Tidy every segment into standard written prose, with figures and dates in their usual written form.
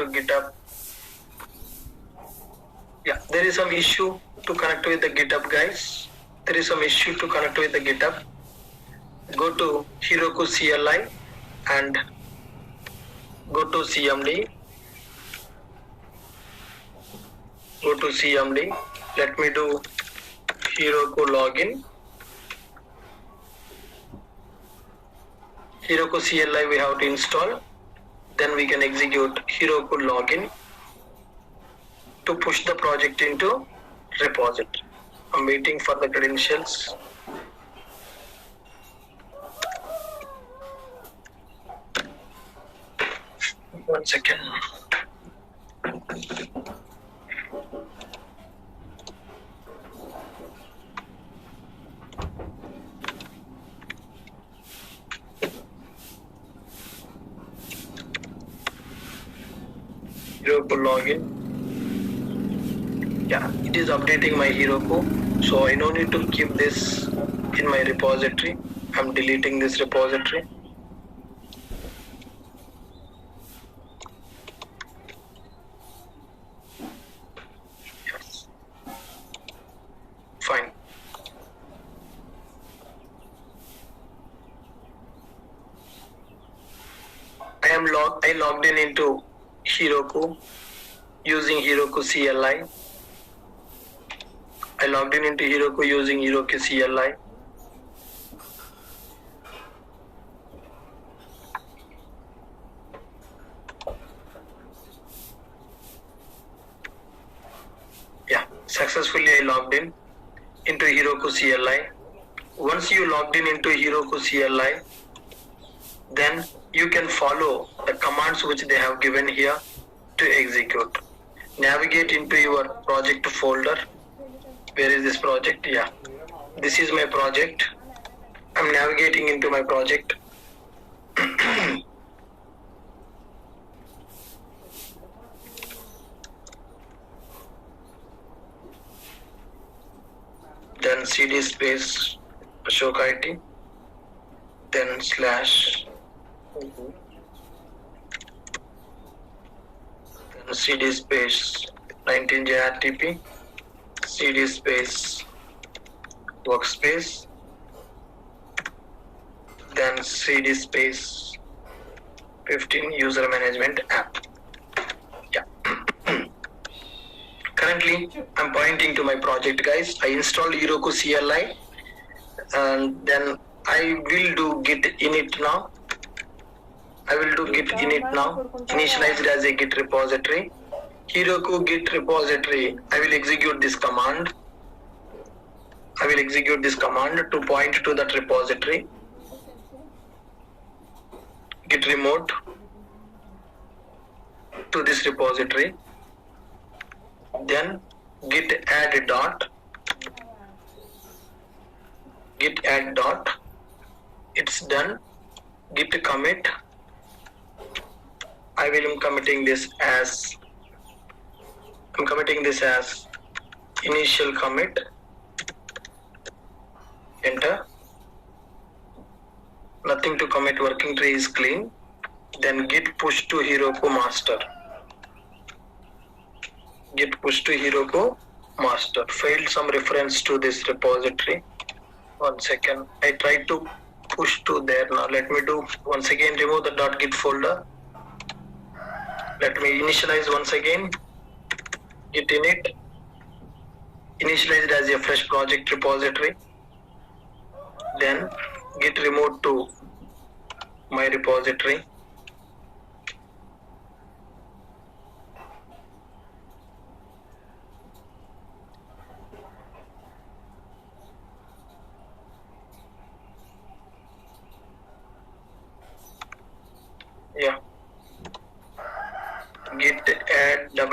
to GitHub. Yeah, there is some issue to connect with the GitHub, guys. There is some issue to connect with the GitHub. Go to Heroku Cli and go to CMD. Go to CMD. Let me do Heroku login. Heroku Cli we have to install. Then we can execute Heroku login to push the project into repository. I'm waiting for the credentials. One second. Heroku login. Yeah, it is updating my Heroku, so I no need to keep this in my repository. I'm deleting this repository. Yes. Fine. I logged in into Heroku using Heroku Cli. I logged in into Heroku using Heroku Cli. Yeah, successfully I logged in into Heroku Cli. Once you logged in into Heroku Cli, then you can follow the commands which they have given here to execute. Navigate into your project folder. Where is this project? Yeah, this is my project. I'm navigating into my project. Then cd space Ashok IT, then slash, then cd space 19 JRTP, cd space workspace, then cd space 15 user management app. Yeah. Currently I'm pointing to my project, guys. I installed Heroku Cli and then I will do git init now. I will do git init now, initialized as a git repository. Heroku git repository, I will execute this command. I will execute this command to point to that repository. Git remote to this repository. Then git add dot. Git add dot. It's done. Git commit. I will be committing this as initial commit. Enter. Nothing to commit, working tree is clean. Then git push to Heroku master. Git push to Heroku master. Failed some reference to this repository. 1 second. I tried to push to there now. Let me do once again, remove the .git folder. Let me initialize once again. Git init. Initialized as a fresh project repository. Then git remote to my repository. Yeah. Git add -a.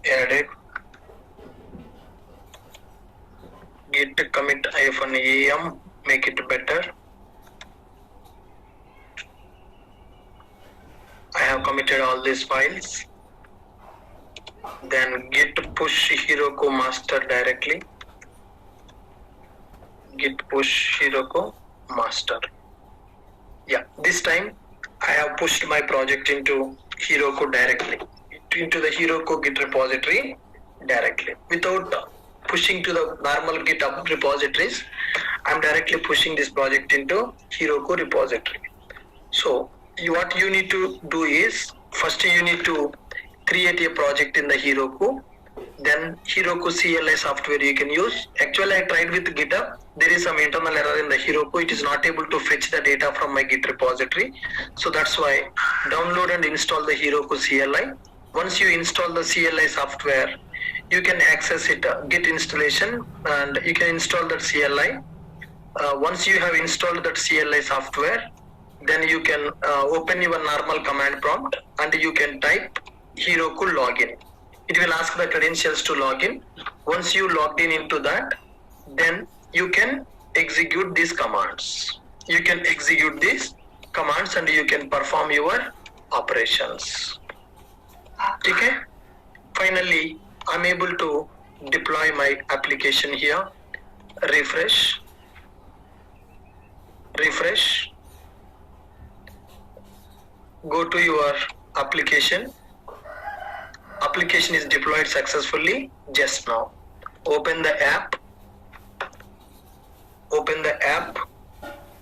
Add it. Git commit -am. Make it better. I have committed all these files. Then git push Heroku master directly. git push Heroku master. Yeah, this time I have pushed my project into Heroku directly, into the Heroku Git repository directly, without pushing to the normal GitHub repositories. I'm directly pushing this project into Heroku repository. So what you need to do is, first you need to create a project in the Heroku, then Heroku CLI software you can use. Actually, I tried with GitHub. There is some internal error in the Heroku. It is not able to fetch the data from my Git repository. So that's why download and install the Heroku CLI. Once you install the CLI software, you can access it, Git installation, and you can install that CLI. Once you have installed that CLI software, then you can open your normal command prompt and you can type Heroku login. It will ask the credentials to login. Once you logged in into that, then you can execute these commands. You can execute these commands and you can perform your operations. Okay? Finally, I'm able to deploy my application here. Refresh. Go to your application. Application is deployed successfully just now. Open the app.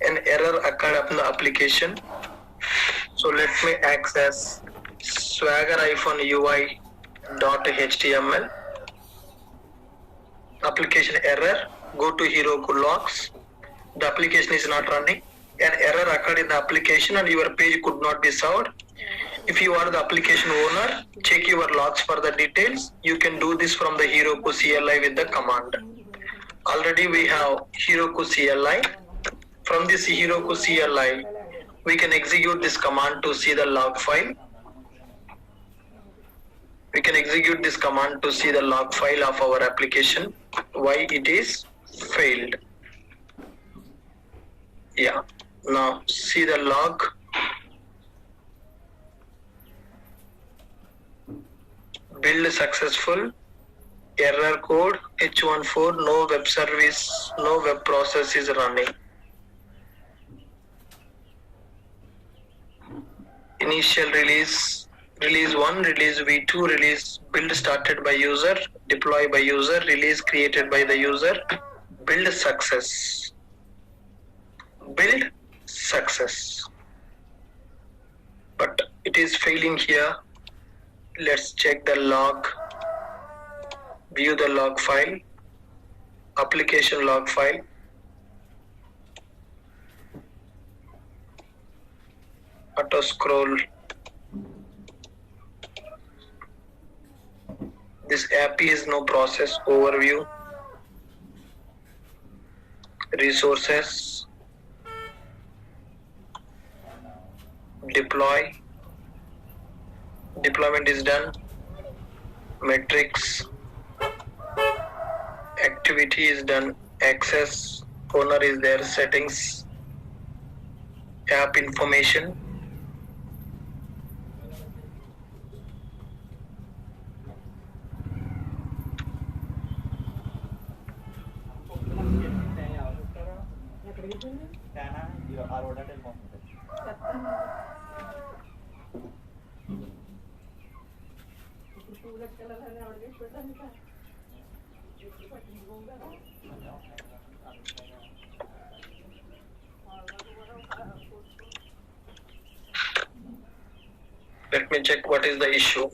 An error occurred in the application. So let me access swagger-ui.html. Application error. Go to Heroku logs. The application is not running. An error occurred in the application and your page could not be served. If you are the application owner, check your logs for the details. You can do this from the Heroku CLI with the command. Already we have Heroku CLI. From this Heroku CLI, we can execute this command to see the log file. We can execute this command to see the log file of our application, why it is failed. Yeah, now see the log. Build successful. Error code H14, no web service, no web process is running. Initial release 1, release V2, release build started by user, deploy by user, release created by the user, build success. But it is failing here. Let's check the log. View the log file. Application log file. Auto scroll. This app is no process overview. Resources. Deploy. Deployment is done. Metrics. Activity is done. Access. Owner is there. Settings. App information. Let me check what is the issue.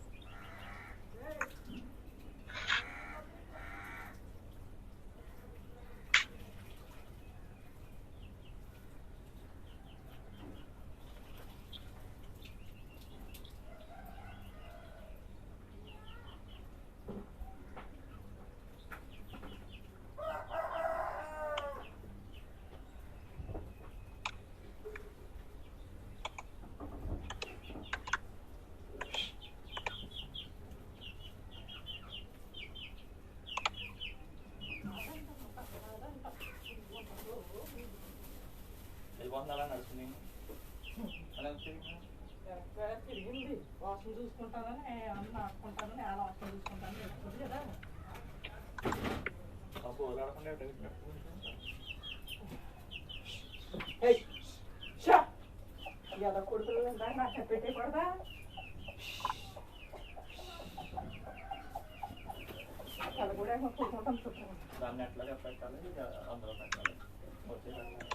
వాసన చూసుకుంటానని అన్న ఆడుకుంటానని అలా వాసన చూసుకుంటానని చెప్తుంది కదా. పెట్టేకూడదా? అది కూడా కూర్చుంటాం చుట్టూ. దాన్ని ఎట్లాగా పెట్టాలి, అందులో పెట్టాలి, వచ్చే పెట్టాలి.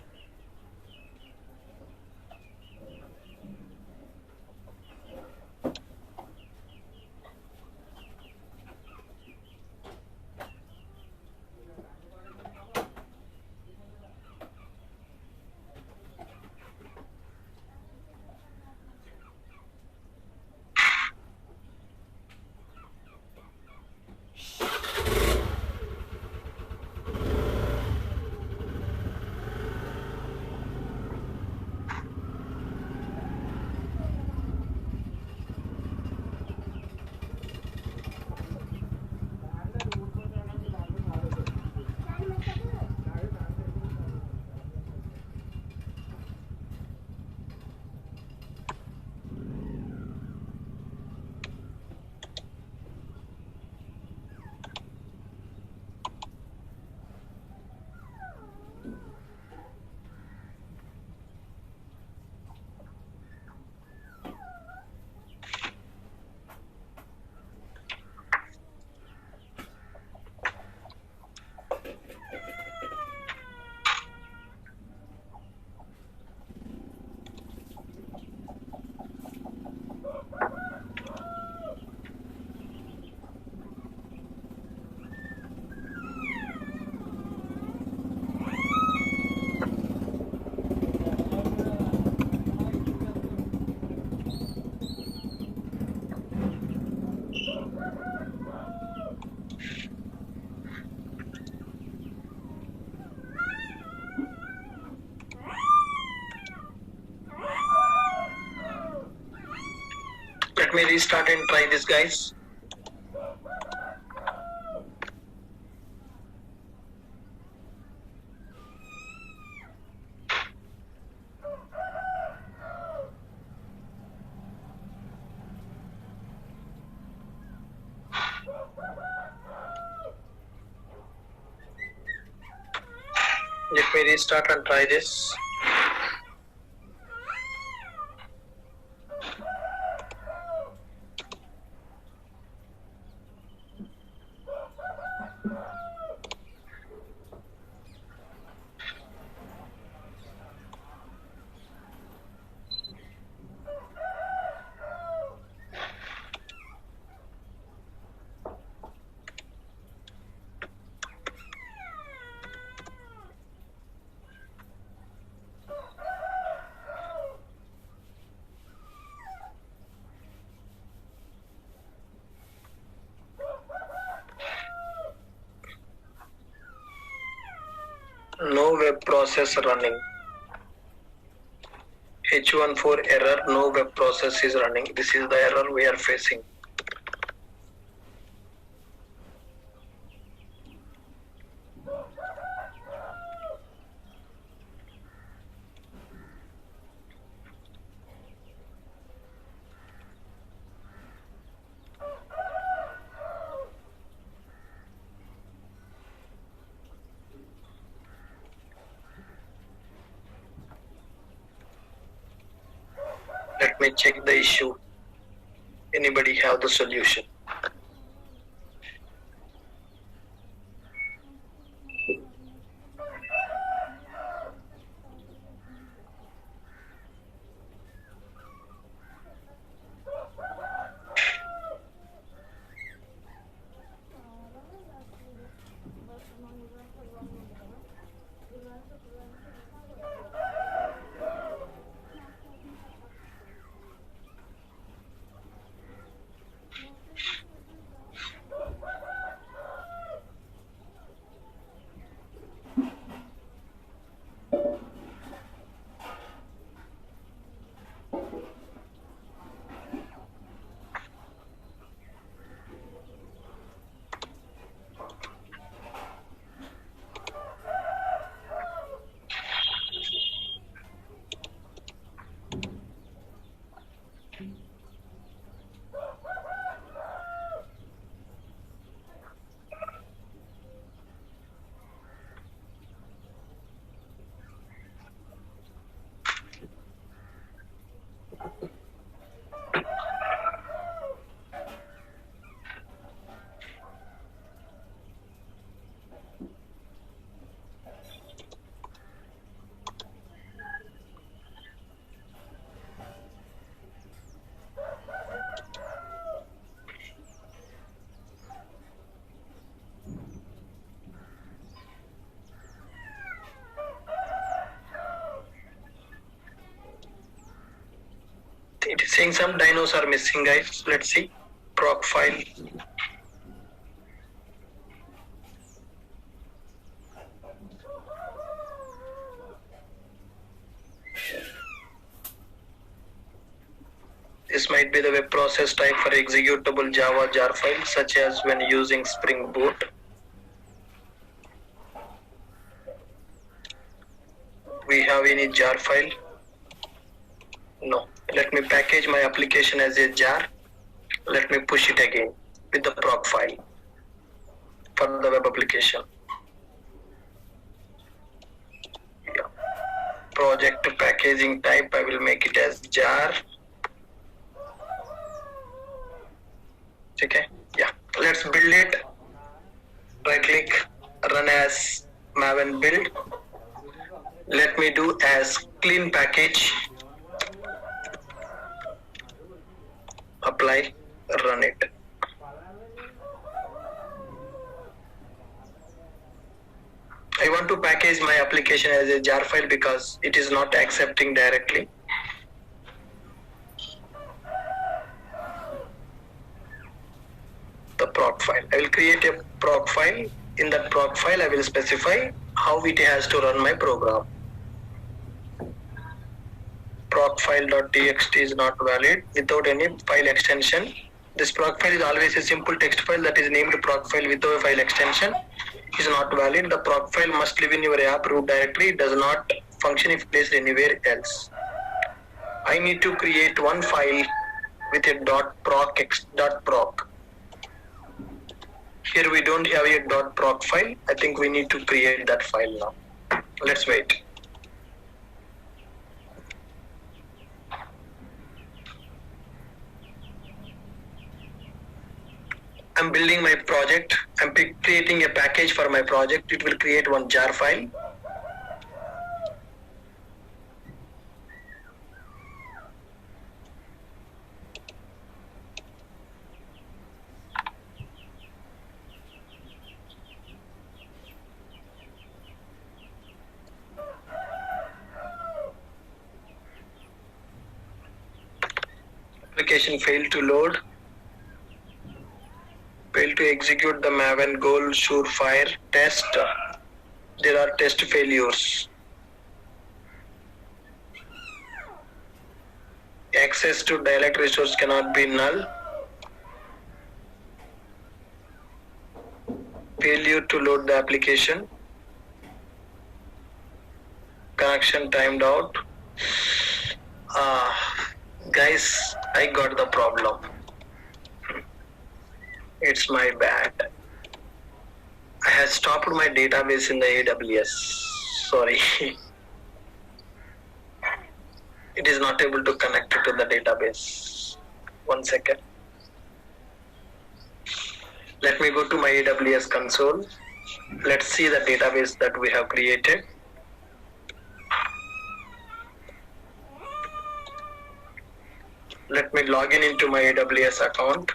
Let me restart and try this, guys. Let me restart and try this. No web process running. H14 error, no web process is running. This is the error we are facing. Let me check the issue. Anybody have the solution? Seeing some dinos are missing, guys. Let's see. Proc file. This might be the web process type for executable Java jar file, such as when using Spring Boot. We have any jar file? No. Let me package my application as a jar. Let me push it again with the proc file for the web application. Yeah. Project packaging type, I will make it as jar. Okay, yeah, let's build it. Right click, run as maven build. Let me do as clean package. Apply, run it. I want to package my application as a jar file because it is not accepting directly. The proc file. I will create a proc file. In that proc file, I will specify how it has to run my program. Proc file.txt is not valid without any file extension. This proc file is always a simple text file that is named proc file without a file extension. Is not valid. The proc file must live in your app root directory. It does not function if placed anywhere else. I need to create one file with a .proc. Here we don't have a .proc file. I think we need to create that file now. Let's wait. I'm building my project. I'm creating a package for my project. It will create one jar file. Application failed to load. Failed to execute the maven goal surefire test. There are test failures. Access to dialect resource cannot be null. Failure to load the application. Connection timed out. Guys, I got the problem. It's my bad. I have stopped my database in the AWS. Sorry. It is not able to connect to the database. 1 second. Let me go to my AWS console. Let's see the database that we have created. Let me log in into my AWS account.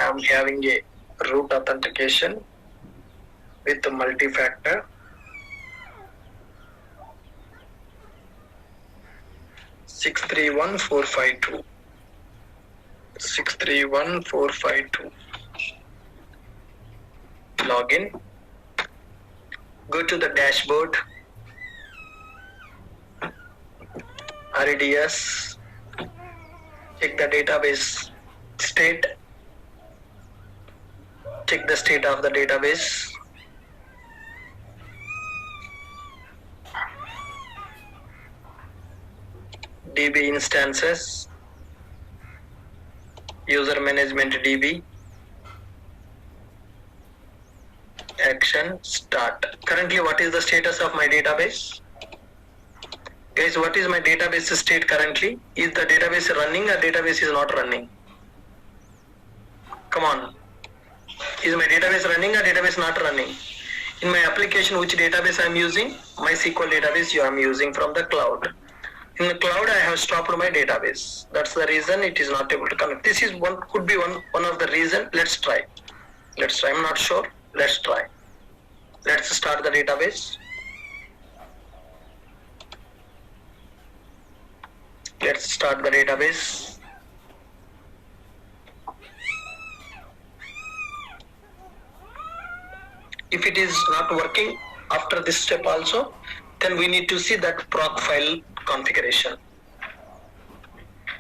I'm having a root authentication with the multi-factor. Six three one four five two. 631452. Login. Go to the dashboard. RDS. Check the database state. Check the state of the database. DB instances. User management DB. Action start. Currently, what is the status of my database? Guys, what is my database state currently? Is the database running or database is not running? Come on. Is my database running or database not running? In my application, which database I am using? MySQL database I am using from the cloud. In the cloud, I have stopped my database. That's the reason it is not able to connect. This is could be one of the reason. Let's try. I'm not sure. Let's try. Let's start the database. Let's start the database. If it is not working after this step also, then we need to see that proc file configuration.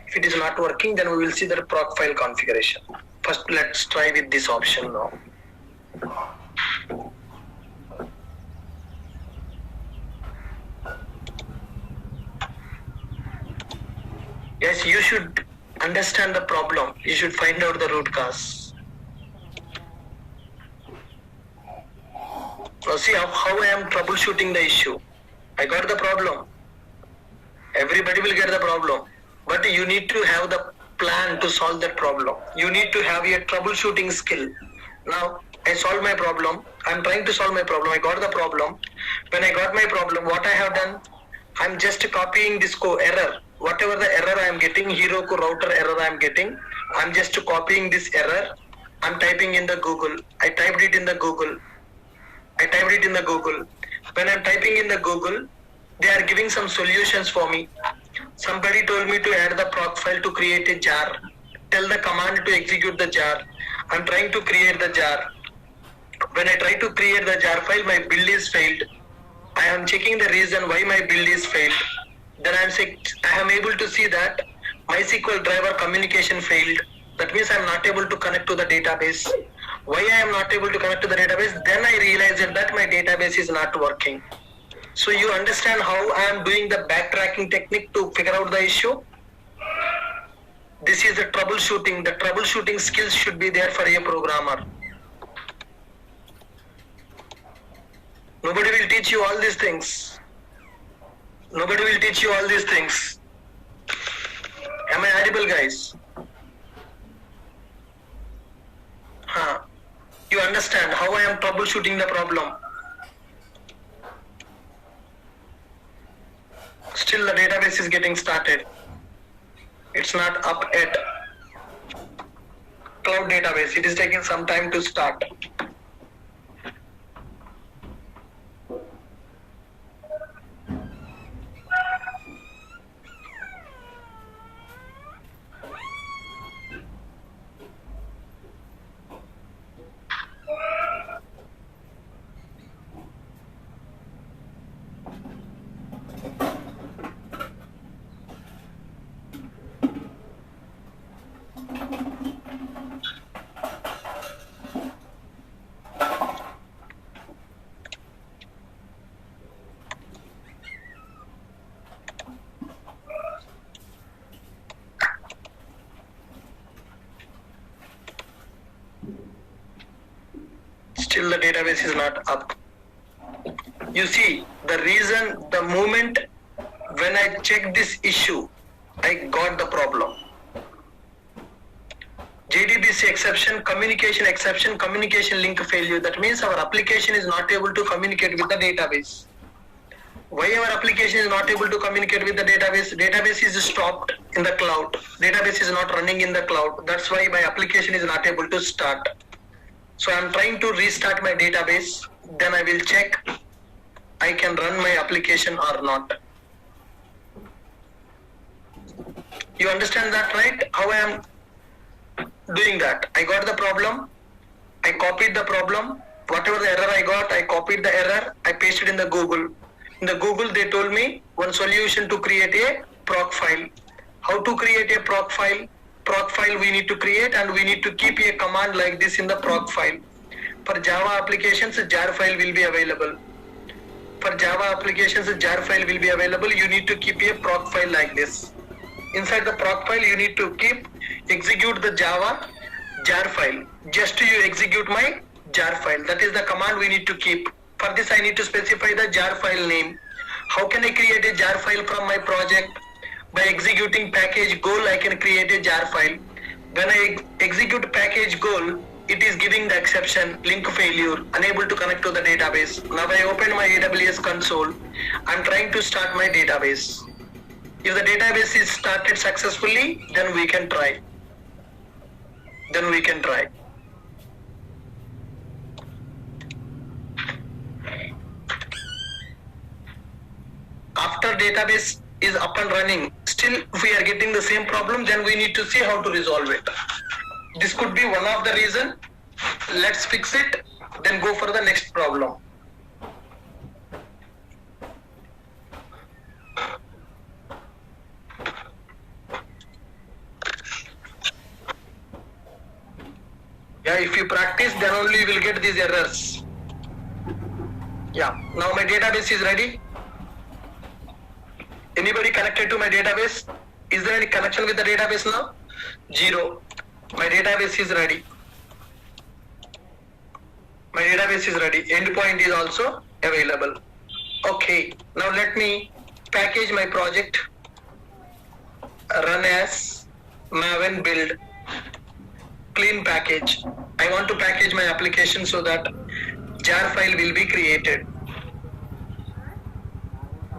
If it is not working, then we will see the proc file configuration. First, let's try with this option now. Yes, you should understand the problem. You should find out the root cause. Now see how I am troubleshooting the issue. I got the problem. Everybody will get the problem. But you need to have the plan to solve that problem. You need to have a troubleshooting skill. Now, I solved my problem. I'm trying to solve my problem. I got the problem. When I got my problem, what I have done? I'm just copying this error. Whatever the error I am getting, Heroku router error I am getting, I'm just copying this error. I'm typing in the Google. I typed it in the Google. When I'm typing in the Google, they are giving some solutions for me. Somebody told me to add the proc file to create a jar. Tell the command to execute the jar. I'm trying to create the jar. When I try to create the jar file, my build is failed. I am checking the reason why my build is failed. Then I am able to see that MySQL driver communication failed. That means I am not able to connect to the database. Why I am not able to connect to the database? Then I realized that my database is not working. So you understand how I am doing the backtracking technique to figure out the issue? This is the troubleshooting. The troubleshooting skills should be there for a programmer. Nobody will teach you all these things. Nobody will teach you all these things. Am I audible, guys? You understand how I am troubleshooting the problem. Still the database is getting started. It's not up yet. Cloud database, it is taking some time to start. Still the database is not up. You see, the reason, the moment when I check this issue, I got the problem. JDBC exception, communication link failure. That means our application is not able to communicate with the database. Why our application is not able to communicate with the database? Database is stopped in the cloud. Database is not running in the cloud. That's why my application is not able to start. So I'm trying to restart my database. Then I will check I can run my application or not. You understand that, right? How I am doing that? I got the problem. I copied the problem. Whatever the error I got, I copied the error. I pasted in the Google. In the Google, they told me one solution to create a proc file. How to create a proc file? Proc file we need to create, and we need to keep a command like this in the proc file. For Java applications, jar file will be available. For Java applications, jar file will be available. You need to keep a proc file like this. Inside the proc file, you need to execute the Java jar file. Just you execute my jar file. That is the command we need to keep. For this, I need to specify the jar file name. How can I create a jar file from my project? By executing package goal, I can create a jar file. When I execute package goal, it is giving the exception, link failure, unable to connect to the database. Now I open my AWS console. I'm trying to start my database. If the database is started successfully, then we can try. After database is up and running, still we are getting the same problem, then we need to see how to resolve it. This could be one of the reason. Let's fix it, then go for the next problem. Yeah, if you practice, then only you will get these errors. Yeah, now my database is ready. Anybody connected to my database? Is there any connection with the database now? 0. My database is ready. My database is ready. Endpoint is also available. Okay, now let me package my project. Run as Maven build. Clean package. I want to package my application so that jar file will be created.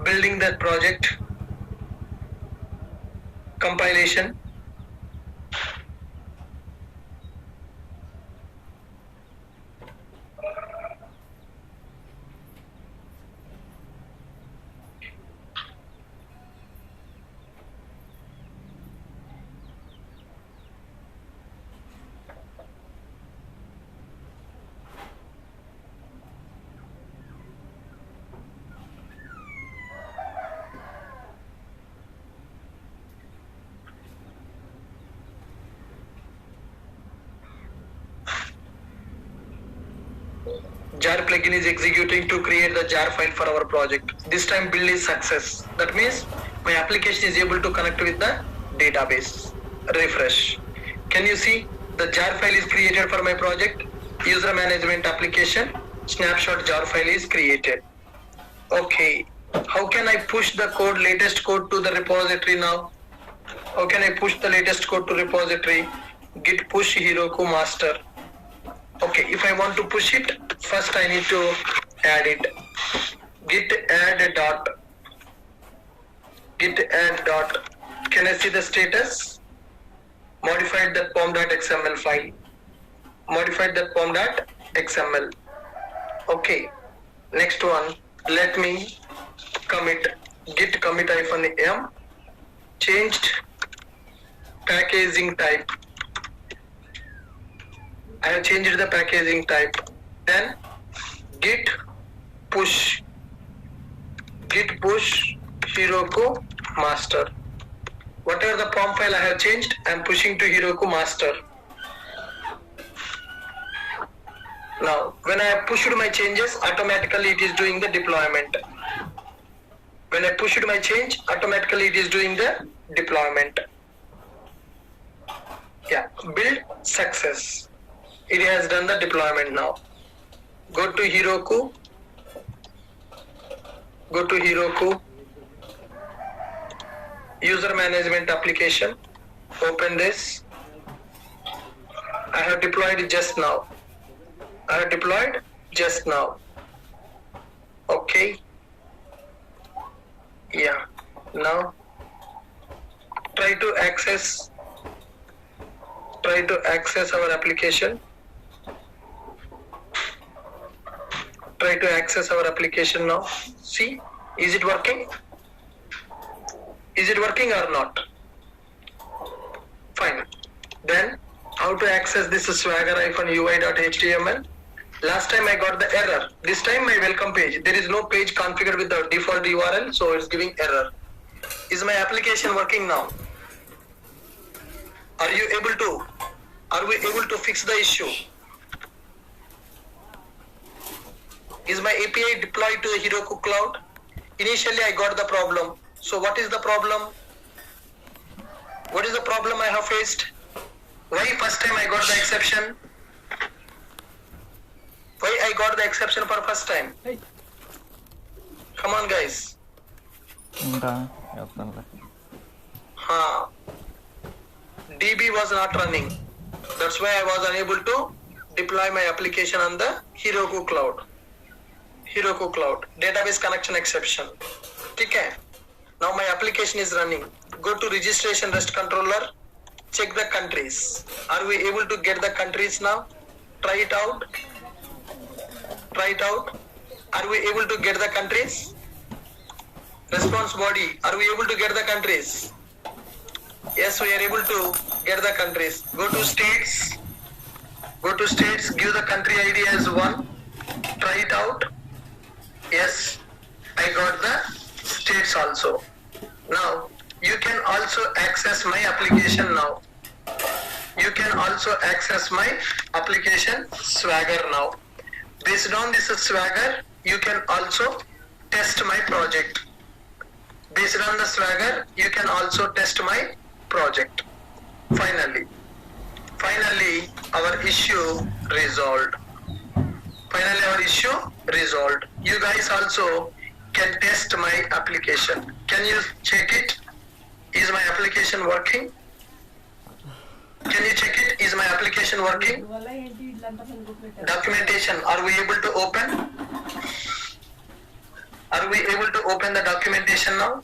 Building that project. Compilation. Jar plugin is executing to create the jar file for our project. This time build is success. That means my application is able to connect with the database. Refresh. Can you see the jar file is created for my project? User management application snapshot jar file is created. Okay. How can I push the code, latest code to the repository now? How can I push the latest code to repository? Git push Heroku master. Okay, if I want to push it, first I need to add it. Git add dot. Git add dot. Can I see the status? Modified that pom.xml file. Modified that pom.xml. Okay. Next one. Let me commit. Git commit -m. Changed packaging type. I have changed the packaging type. Then git push Heroku master. Whatever the POM file I have changed, I am pushing to Heroku master. Now, when I have pushed my changes, automatically it is doing the deployment. When I pushed my change, automatically it is doing the deployment. Yeah, build success. It has done the deployment now. Go to Heroku. Go to Heroku. User management application. Open this. I have deployed it just now. I have deployed just now. Okay. Yeah. Now try to access our application. Try to access our application now. See, is it working? Is it working or not? Fine. Then how to access this swagger-ui.html? Last time I got the error. This time my welcome page. There is no page configured with the default URL, so it's giving error. Is my application working now? Are we able to fix the issue? Is my API deployed to the Heroku cloud? Initially I got the problem. So what is the problem? What is the problem I have faced? Why first time I got the exception? Why I got the exception for first time? Hey. Come on guys. DB was not running. That's why I was unable to deploy my application on the Heroku cloud. Heroku cloud. Database connection exception. Okay. Now my application is running. Go to registration REST controller. Check the countries. Are we able to get the countries now? Try it out. Try it out. Are we able to get the countries? Response body. Are we able to get the countries? Yes, we are able to get the countries. Go to states. Go to states. Give the country ID as 1. Try it out. Yes, I got the states also. Now, you can also access my application now. You can also access my application Swagger now. Based on this Swagger, you can also test my project. Based on the Swagger, you can also test my project. Finally, our issue resolved. You guys also can test my application. Can you check it? Is my application working? Can you check it? Is my application working? Documentation, are we able to open? Are we able to open the documentation now?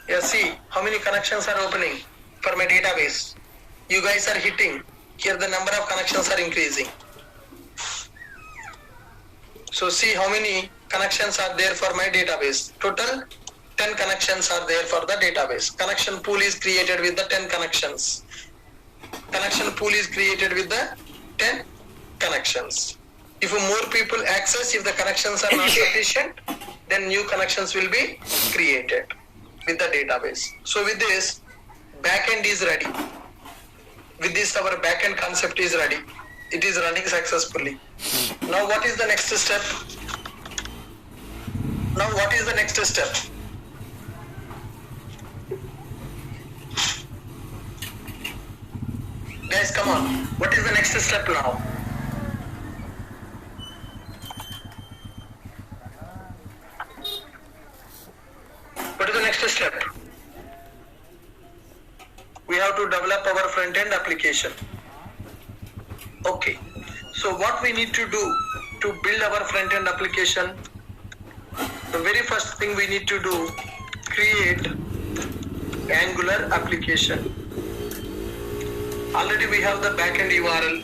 Yeah, see how many connections are opening for my database. You guys are hitting. Here the number of connections are increasing. So see how many connections are there for my database. Total 10 connections are there for the database. Connection pool is created with the 10 connections. Connection pool is created with the 10 connections. If more people access, if the connections are not sufficient, then new connections will be created with the database. So with this, backend is ready. With this, our backend concept is ready. It is running successfully. Now what is the next step? Guys, come on. What is the next step now? What is the next step? We have to develop our front-end application. Okay. So what we need to do to build our front-end application? The very first thing we need to do, create Angular application. Already we have the backend URL.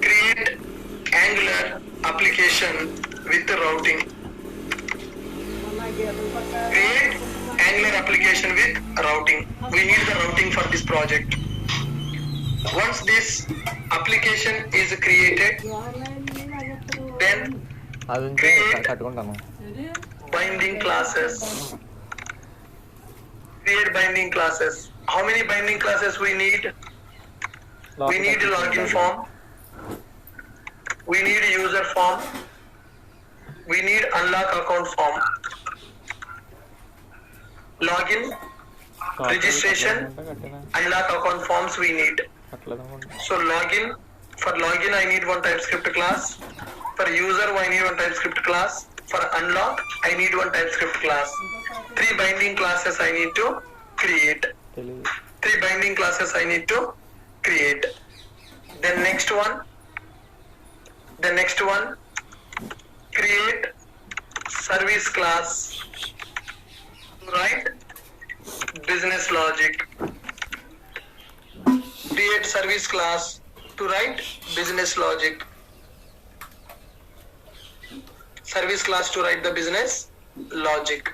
Create Angular application with the routing. Create Angular application with routing. We need the routing for this project. Once this application is created, then create binding classes. Create binding classes. How many binding classes we need? We need a login form. We need a user form. We need unlock account form. Login, registration, unlock account forms we need. So login, for login I need one TypeScript class. For user I need one TypeScript class. For unlock I need one TypeScript class. 3 binding classes I need to create. Then next one, create service class to write business logic. Create service class to write business logic. Service class to write the business logic.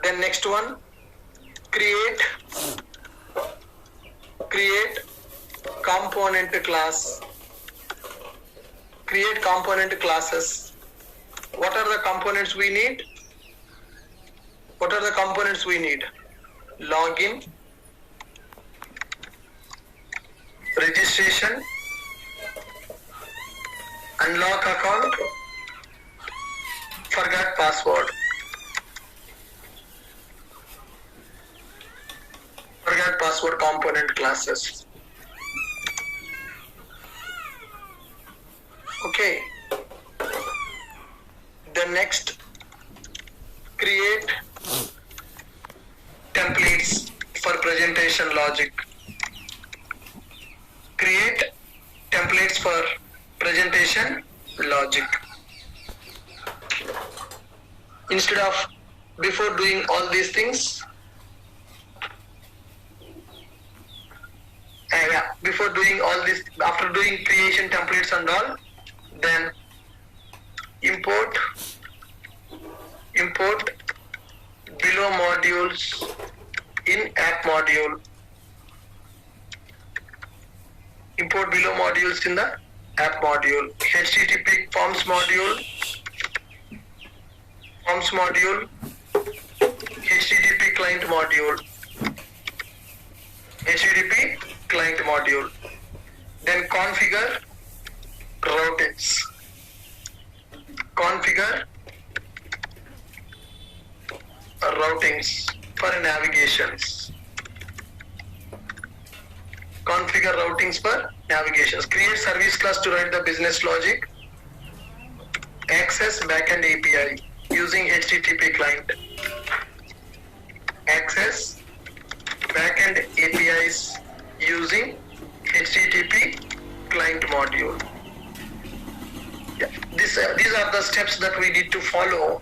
Then next one, create component class. Create component classes. What are the components we need? Login, registration, unlock account, forgot password. Forgot password component classes. Okay. Then next, create templates for presentation logic. Create templates for presentation logic. Instead of, before doing all these things, Before doing all this, after doing creation templates and all, then import below modules in app module. Import below modules in the app module. HTTP forms module, HTTP client module, HTTP client module. Then configure routings. Configure routings for navigations. Configure routings for navigations. Create service class to write the business logic. Access backend API using HTTP client. Access backend APIs using HTTP client module. Yeah. These are the steps that we need to follow.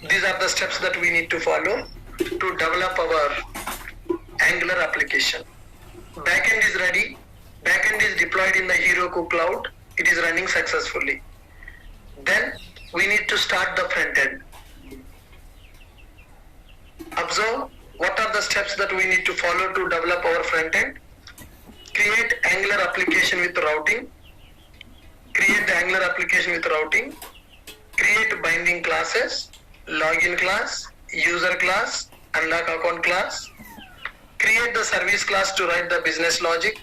These are the steps that we need to follow to develop our Angular application. Backend is ready. Backend is deployed in the Heroku cloud. It is running successfully. Then we need to start the front end. Observe what are the steps that we need to follow to develop our front end. Create Angular application with routing. Create the Angular application with routing. Create binding classes, login class, user class, unlock account class. Create the service class to write the business logic.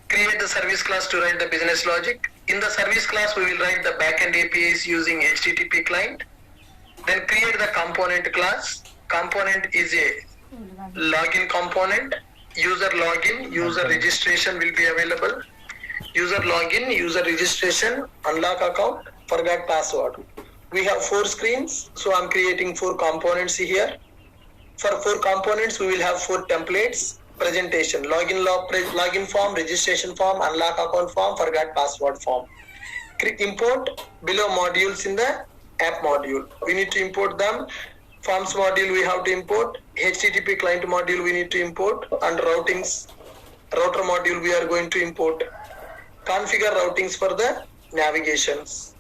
Create the service class to write the business logic. In the service class, we will write the backend APIs using HTTP client. Then create the component class. Component is a login component. User login, user registration will be available. User login, user registration, unlock account, forgot password. We have 4 screens, so I'm creating 4 components here. For 4 components, we will have 4 templates. Presentation, login form, registration form, unlock account form, forgot password form. Import below modules in the app module. We need to import them. Forms module we have to import. HTTP client module we need to import. And router module we are going to import. Configure routings for the navigations.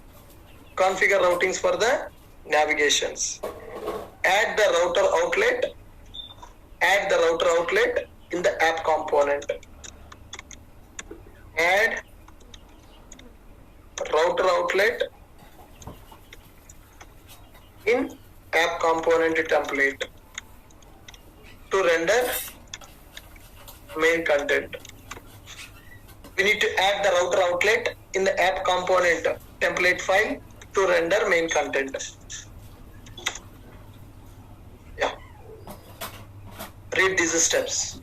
Configure routings for the navigations. Add the router outlet. Add the router outlet in the app component. Add router outlet in app component template to render main content. We need to add the router outlet in the app component template file to render main content. Yeah. Read these steps.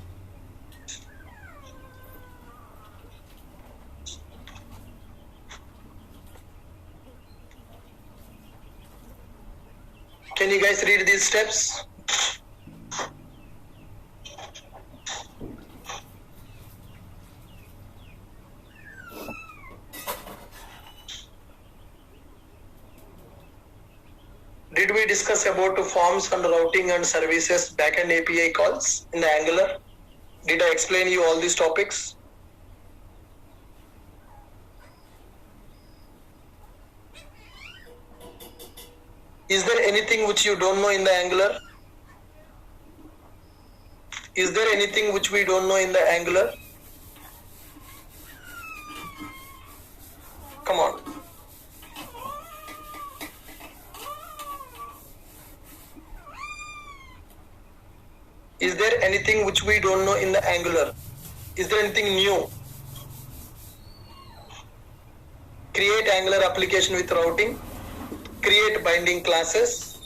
Can you guys read these steps? Did we discuss about forms and routing and services backend API calls in the Angular? Did I explain you all these topics? Is there anything which you don't know in the Angular? Is there anything which we don't know in the Angular? Come on. Is there anything which we don't know in the Angular? Is there anything new? Create Angular application with routing. Create binding classes.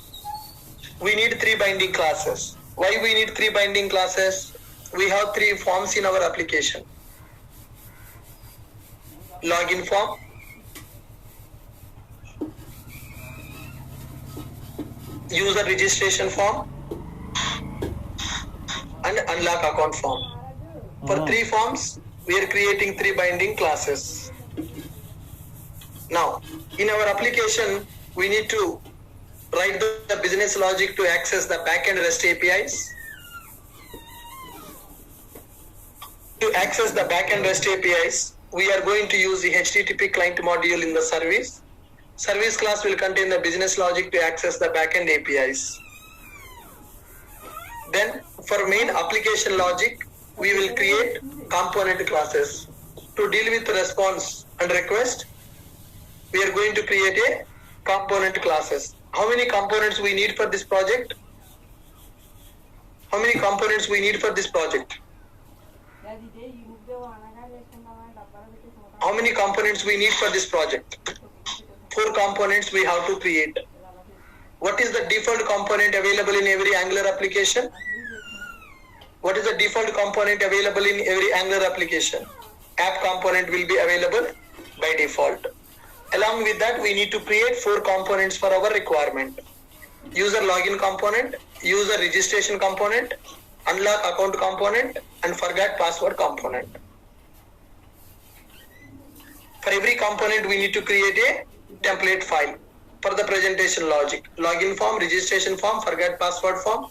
We need 3 binding classes. Why we need 3 binding classes? We have 3 forms in our application. Login form, user registration form, and unlock account form. For 3 forms, we are creating 3 binding classes. Now, in our application, we need to write the business logic to access the backend REST APIs. To access the backend REST APIs, we are going to use the HTTP client module in the service. Service class will contain the business logic to access the backend APIs. Then for main application logic, we will create component classes. To deal with response and request, we are going to create a component classes. How many components we need for this project? How many components we need for this project? How many components we need for this project? 4 components we have to create. What is the default component available in every Angular application? What is the default component available in every Angular application? App component will be available by default. Along with that, we need to create 4 components for our requirement. User login component, user registration component, unlock account component, and forget password component. For every component, we need to create a template file for the presentation logic. Login form, registration form, forget password form,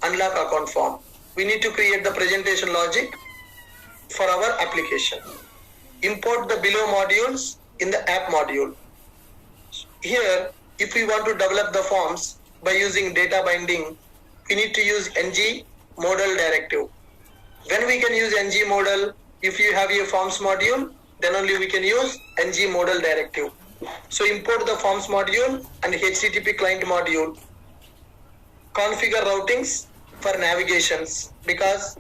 unlock account form. We need to create the presentation logic for our application. Import the below modules in the app module. Here, if we want to develop the forms by using data binding, we need to use ng modal directive. When we can use ng modal, if you have a forms module, then only we can use ng modal directive. So import the forms module and HTTP client module. Configure routings for navigations, because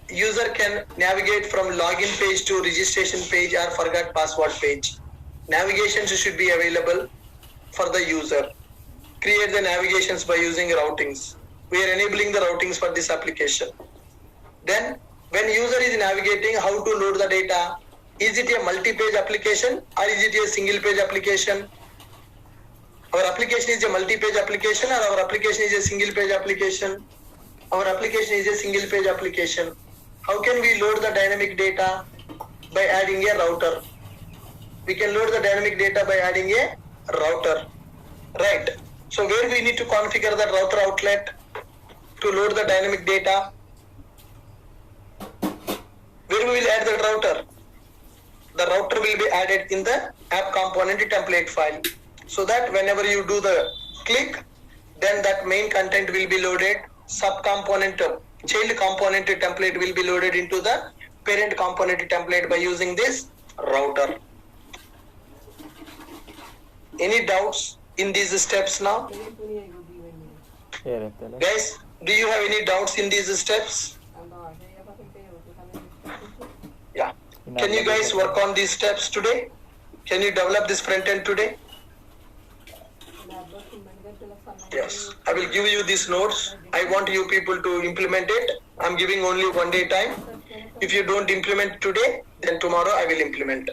user can navigate from login page to registration page or forgot password page. Navigations should be available for the user. Create the navigations by using routings. We are enabling the routings for this application. Then when user is navigating, how to load the data? Is it a multi-page application or is it a single page application? Our application is a multi-page application or our application is a single page application? Our application is a single page application. How can we load the dynamic data? By adding a router. We can load the dynamic data by adding a router. Right. So where we need to configure the router outlet to load the dynamic data? Where we will add the router? The router will be added in the app component template file. So that whenever you do the click, then that main content will be loaded. Sub-component, child component template will be loaded into the parent component template by using this router. Any doubts in these steps now? Guys, do you have any doubts in these steps? Yeah. Can you guys work on these steps today? Can you develop this front end today? Yes. I will give you these notes. I want you people to implement it. I'm giving only 1 day time. If you don't implement today, then tomorrow I will implement.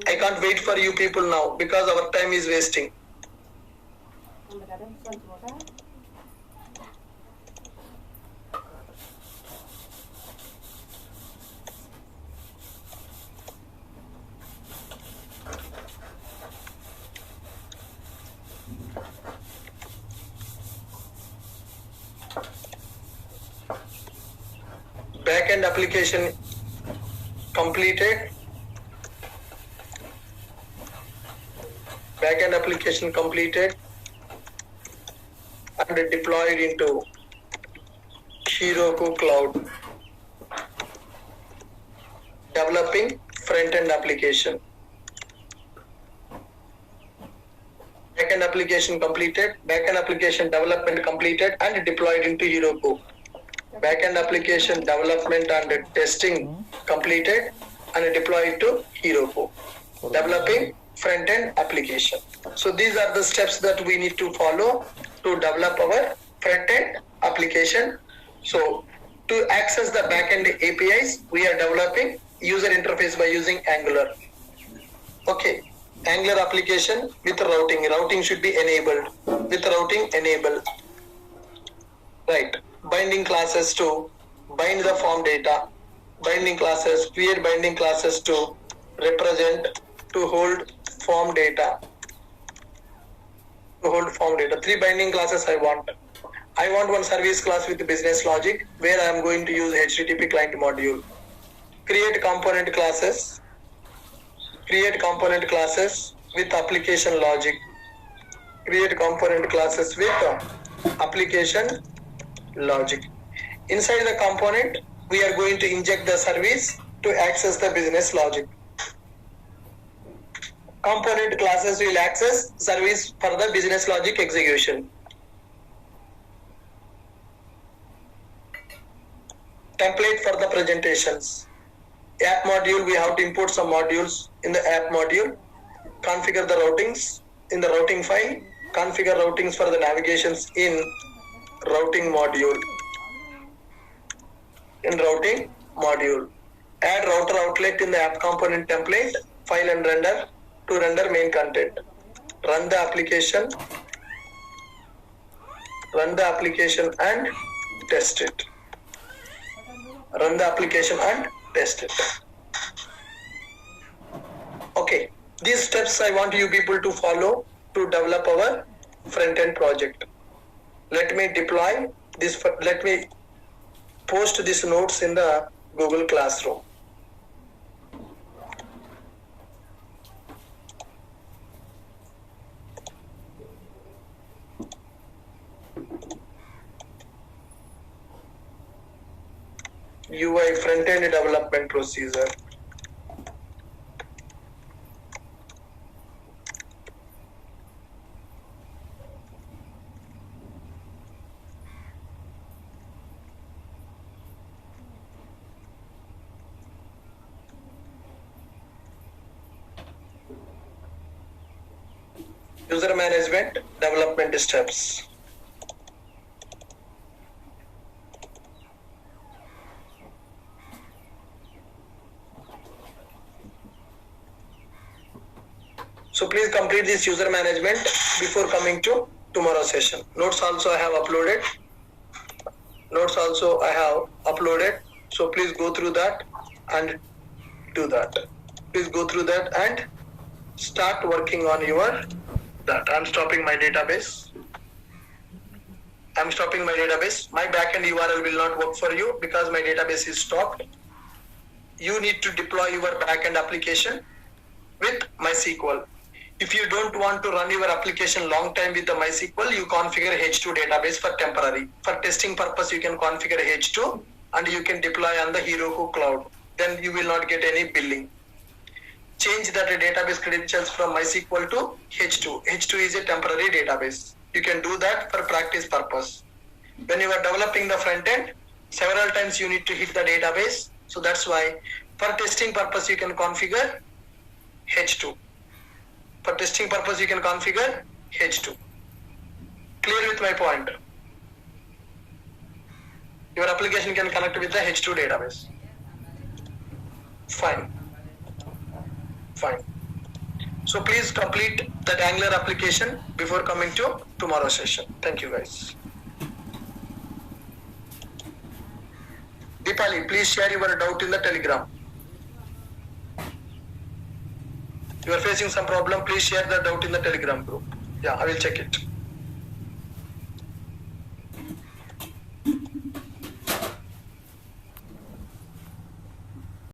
I can't wait for you people now because our time is wasting. Backend application completed. Backend application completed and deployed into Heroku Cloud. Developing front-end application. Backend application completed. Backend application development completed and deployed into Heroku. Backend application development and testing completed and deployed to Heroku. Developing front-end application. So these are the steps that we need to follow to develop our front-end application. So to access the backend APIs, we are developing user interface by using Angular. Okay, Angular application with routing. Routing should be enabled. With routing, enable. Right. Binding classes to bind the form data. Binding classes, create binding classes to represent, to hold form data. To hold form data. 3 binding classes I want. I want one service class with business logic where I am going to use HTTP client module. Create component classes. Create component classes with application logic. Create component classes with application logic. Inside the component, we are going to inject the service to access the business logic. Component classes will access service for the business logic execution. Template for the presentations. App module, we have to import some modules in the app module. Configure the routings in the routing file. Configure routings for the navigations in routing module. In routing module. Add router outlet in the app component template, file and render to render main content. Run the application and test it. Run the application and test it. Okay, these steps I want you people to follow to develop our front-end project. Let me deploy this, let me post these notes in the Google Classroom. UI front-end development procedure. User management development steps. So please complete this user management before coming to tomorrow's session. Notes also I have uploaded. So please go through that and do that. Please go through that and start working on your that. I'm stopping my database. My backend URL will not work for you because my database is stopped. You need to deploy your backend application with MySQL. If you don't want to run your application long time with the MySQL, you configure H2 database for temporary. For testing purpose, you can configure H2 and you can deploy on the Heroku cloud. Then you will not get any billing. Change that database credentials from MySQL to H2. H2 is a temporary database. You can do that for practice purpose. When you are developing the front end, several times you need to hit the database. So that's why for testing purpose, you can configure H2. For testing purpose, you can configure H2. Clear with my point? Your application can connect with the H2 database. Fine. So please complete that Angular application before coming to tomorrow's session. Thank you guys. Deepali, please share your doubt in the Telegram. You are facing some problem, please share the doubt in the Telegram group. Yeah, I will check it.